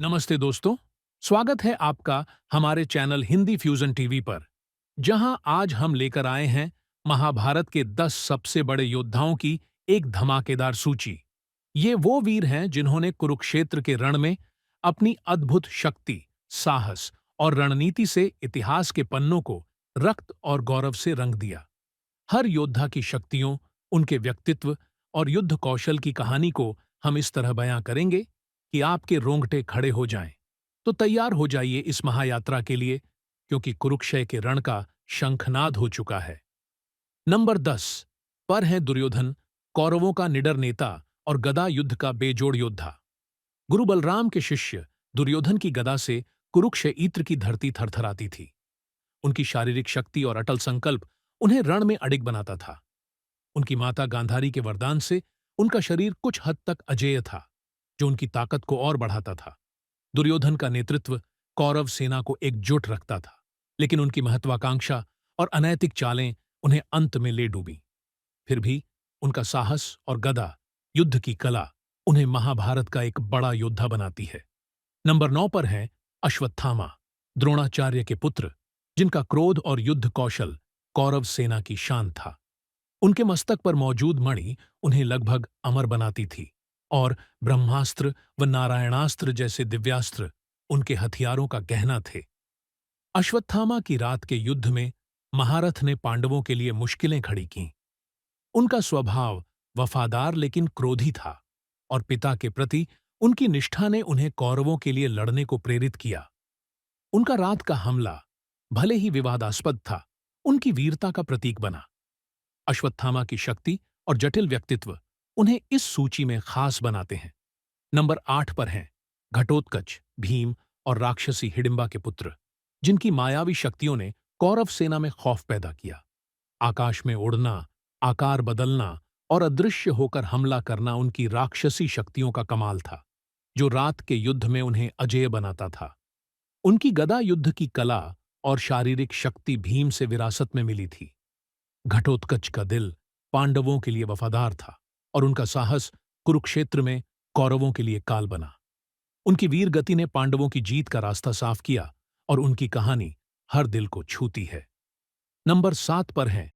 नमस्ते दोस्तों, स्वागत है आपका हमारे चैनल हिंदी फ्यूजन टीवी पर, जहां आज हम लेकर आए हैं महाभारत के 10 सबसे बड़े योद्धाओं की एक धमाकेदार सूची। ये वो वीर हैं जिन्होंने कुरुक्षेत्र के रण में अपनी अद्भुत शक्ति, साहस और रणनीति से इतिहास के पन्नों को रक्त और गौरव से रंग दिया। हर योद्धा की शक्तियों, उनके व्यक्तित्व और युद्ध कौशल की कहानी को हम इस तरह बयां करेंगे कि आपके रोंगटे खड़े हो जाएं। तो तैयार हो जाइए इस महायात्रा के लिए, क्योंकि कुरुक्षय के रण का शंखनाद हो चुका है। नंबर 10 पर है दुर्योधन, कौरवों का निडर नेता और गदा युद्ध का बेजोड़ योद्धा। गुरु बलराम के शिष्य दुर्योधन की गदा से कुरुक्षेत्र की धरती थरथराती थी। उनकी शारीरिक शक्ति और अटल संकल्प उन्हें रण में अडिग बनाता था। उनकी माता गांधारी के वरदान से उनका शरीर कुछ हद तक अजेय था, जो उनकी ताकत को और बढ़ाता था। दुर्योधन का नेतृत्व कौरव सेना को एकजुट रखता था, लेकिन उनकी महत्वाकांक्षा और अनैतिक चालें उन्हें अंत में ले डूबी। फिर भी उनका साहस और गदा युद्ध की कला उन्हें महाभारत का एक बड़ा योद्धा बनाती है। नंबर 9 पर है अश्वत्थामा, द्रोणाचार्य के पुत्र, जिनका क्रोध और युद्ध कौशल कौरव सेना की शान था। उनके मस्तक पर मौजूद मणि उन्हें लगभग अमर बनाती थी, और ब्रह्मास्त्र व नारायणास्त्र जैसे दिव्यास्त्र उनके हथियारों का गहना थे। अश्वत्थामा की रात के युद्ध में महारथ ने पांडवों के लिए मुश्किलें खड़ी कीं। उनका स्वभाव वफादार लेकिन क्रोधी था, और पिता के प्रति उनकी निष्ठा ने उन्हें कौरवों के लिए लड़ने को प्रेरित किया। उनका रात का हमला, भले ही विवादास्पद था, उनकी वीरता का प्रतीक बना। अश्वत्थामा की शक्ति और जटिल व्यक्तित्व उन्हें इस सूची में खास बनाते हैं। नंबर 8 पर हैं घटोत्कच, भीम और राक्षसी हिडिंबा के पुत्र, जिनकी मायावी शक्तियों ने कौरव सेना में खौफ पैदा किया। आकाश में उड़ना, आकार बदलना और अदृश्य होकर हमला करना उनकी राक्षसी शक्तियों का कमाल था, जो रात के युद्ध में उन्हें अजेय बनाता था। उनकी गदा युद्ध की कला और शारीरिक शक्ति भीम से विरासत में मिली थी। घटोत्कच का दिल पांडवों के लिए वफादार था, और उनका साहस कुरुक्षेत्र में कौरवों के लिए काल बना। उनकी वीर गति ने पांडवों की जीत का रास्ता साफ किया, और उनकी कहानी हर दिल को छूती है। नंबर 7 पर हैं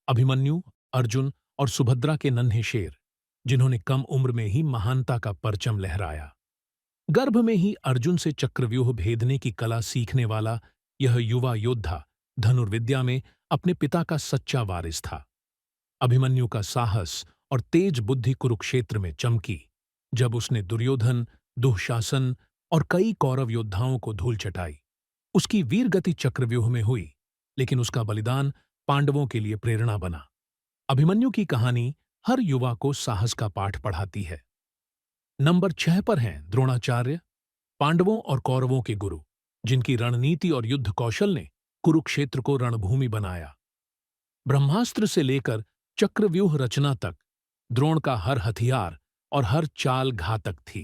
अभिमन्यु, अर्जुन और सुभद्रा के नन्हे शेर, जिन्होंने कम उम्र में ही महानता का परचम लहराया। गर्भ में ही अर्जुन से चक्रव्यूह भेदने की कला सीखने वाला यह युवा योद्धा धनुर्विद्या में अपने पिता का सच्चा वारिस था। अभिमन्यु का साहस और तेज बुद्धि कुरुक्षेत्र में चमकी, जब उसने दुर्योधन, दुःशासन और कई कौरव योद्धाओं को धूल चटाई। उसकी वीरगति चक्रव्यूह में हुई, लेकिन उसका बलिदान पांडवों के लिए प्रेरणा बना। अभिमन्यु की कहानी हर युवा को साहस का पाठ पढ़ाती है। नंबर 6 पर हैं द्रोणाचार्य, पांडवों और कौरवों के गुरु, जिनकी रणनीति और युद्ध कौशल ने कुरुक्षेत्र को रणभूमि बनाया। ब्रह्मास्त्र से लेकर चक्रव्यूह रचना तक द्रोण का हर हथियार और हर चाल घातक थी।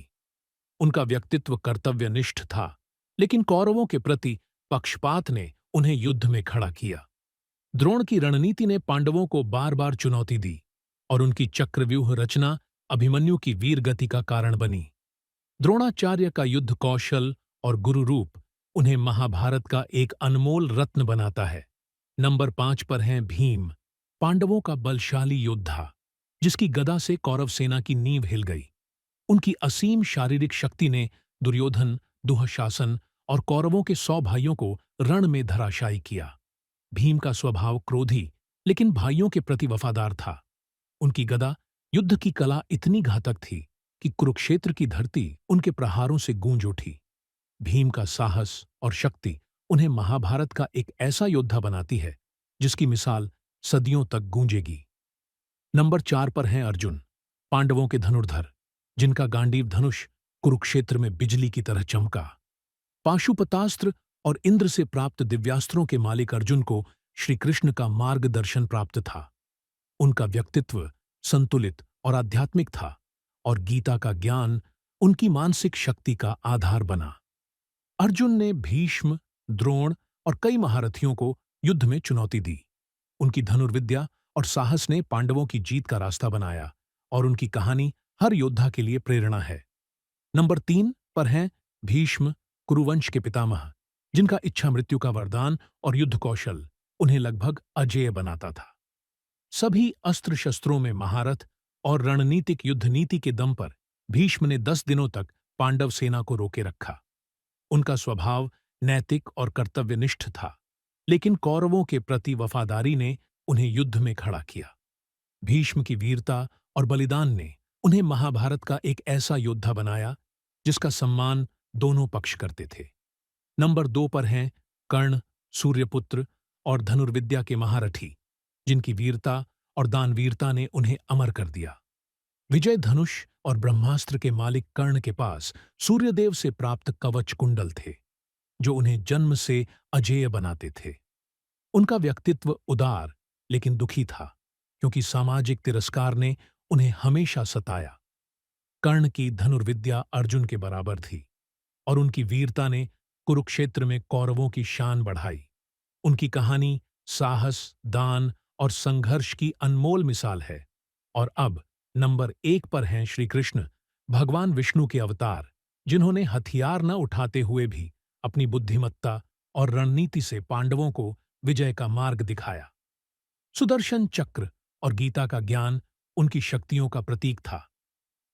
उनका व्यक्तित्व कर्तव्यनिष्ठ था, लेकिन कौरवों के प्रति पक्षपात ने उन्हें युद्ध में खड़ा किया। द्रोण की रणनीति ने पांडवों को बार बार चुनौती दी, और उनकी चक्रव्यूह रचना अभिमन्यु की वीर गति का कारण बनी। द्रोणाचार्य का युद्ध कौशल और गुरु रूप उन्हें महाभारत का एक अनमोल रत्न बनाता है। नंबर 5 पर हैं भीम, पांडवों का बलशाली योद्धा, जिसकी गदा से कौरव सेना की नींव हिल गई। उनकी असीम शारीरिक शक्ति ने दुर्योधन, दुःशासन और कौरवों के 100 भाइयों को रण में धराशायी किया। भीम का स्वभाव क्रोधी लेकिन भाइयों के प्रति वफादार था। उनकी गदा युद्ध की कला इतनी घातक थी कि कुरुक्षेत्र की धरती उनके प्रहारों से गूंज उठी। भीम का साहस और शक्ति उन्हें महाभारत का एक ऐसा योद्धा बनाती है जिसकी मिसाल सदियों तक गूंजेगी। नंबर 4 पर हैं अर्जुन, पांडवों के धनुर्धर, जिनका गांडीव धनुष कुरुक्षेत्र में बिजली की तरह चमका। पाशुपतास्त्र और इंद्र से प्राप्त दिव्यास्त्रों के मालिक अर्जुन को श्री कृष्ण का मार्गदर्शन प्राप्त था। उनका व्यक्तित्व संतुलित और आध्यात्मिक था, और गीता का ज्ञान उनकी मानसिक शक्ति का आधार बना। अर्जुन ने भीष्म, द्रोण और कई महारथियों को युद्ध में चुनौती दी। उनकी धनुर्विद्या और साहस ने पांडवों की जीत का रास्ता बनाया, और उनकी कहानी हर योद्धा के लिए प्रेरणा है। नंबर 3 पर हैं भीष्म, कुरुवंश के पितामह, जिनका इच्छा मृत्यु का वरदान और युद्ध कौशल उन्हें लगभग अजेय बनाता था। सभी अस्त्र शस्त्रों में महारथ और रणनीतिक युद्ध नीति के दम पर भीष्म ने 10 दिनों तक पांडव सेना को रोके रखा। उनका स्वभाव नैतिक और कर्तव्यनिष्ठ था, लेकिन कौरवों के प्रति वफादारी ने उन्हें युद्ध में खड़ा किया। भीष्म की वीरता और बलिदान ने उन्हें महाभारत का एक ऐसा योद्धा बनाया जिसका सम्मान दोनों पक्ष करते थे। नंबर 2 पर हैं कर्ण, सूर्यपुत्र और धनुर्विद्या के महारथी, जिनकी वीरता और दानवीरता ने उन्हें अमर कर दिया। विजय धनुष और ब्रह्मास्त्र के मालिक कर्ण के पास सूर्यदेव से प्राप्त कवच कुंडल थे, जो उन्हें जन्म से अजेय बनाते थे। उनका व्यक्तित्व उदार लेकिन दुखी था, क्योंकि सामाजिक तिरस्कार ने उन्हें हमेशा सताया। कर्ण की धनुर्विद्या अर्जुन के बराबर थी, और उनकी वीरता ने कुरुक्षेत्र में कौरवों की शान बढ़ाई। उनकी कहानी साहस, दान और संघर्ष की अनमोल मिसाल है। और अब नंबर 1 पर हैं श्री कृष्ण, भगवान विष्णु के अवतार, जिन्होंने हथियार न उठाते हुए भी अपनी बुद्धिमत्ता और रणनीति से पांडवों को विजय का मार्ग दिखाया। सुदर्शन चक्र और गीता का ज्ञान उनकी शक्तियों का प्रतीक था।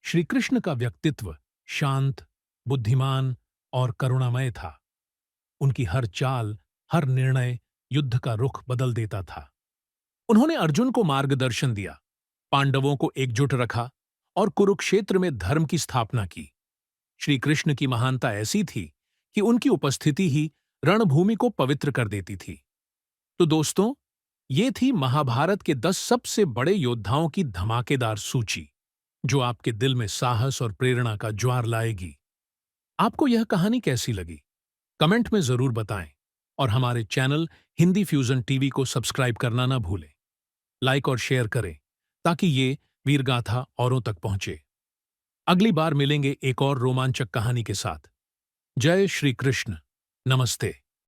श्री कृष्ण का व्यक्तित्व शांत, बुद्धिमान और करुणामय था। उनकी हर चाल, हर निर्णय युद्ध का रुख बदल देता था। उन्होंने अर्जुन को मार्गदर्शन दिया, पांडवों को एकजुट रखा और कुरुक्षेत्र में धर्म की स्थापना की। श्री कृष्ण की महानता ऐसी थी कि उनकी उपस्थिति ही रणभूमि को पवित्र कर देती थी। तो दोस्तों, ये थी महाभारत के 10 सबसे बड़े योद्धाओं की धमाकेदार सूची, जो आपके दिल में साहस और प्रेरणा का ज्वार लाएगी। आपको यह कहानी कैसी लगी? कमेंट में जरूर बताएं और हमारे चैनल हिंदी फ्यूजन टीवी को सब्सक्राइब करना ना भूलें। लाइक और शेयर करें ताकि ये वीरगाथा औरों तक पहुंचे। अगली बार मिलेंगे एक और रोमांचक कहानी के साथ। जय श्री कृष्ण। नमस्ते।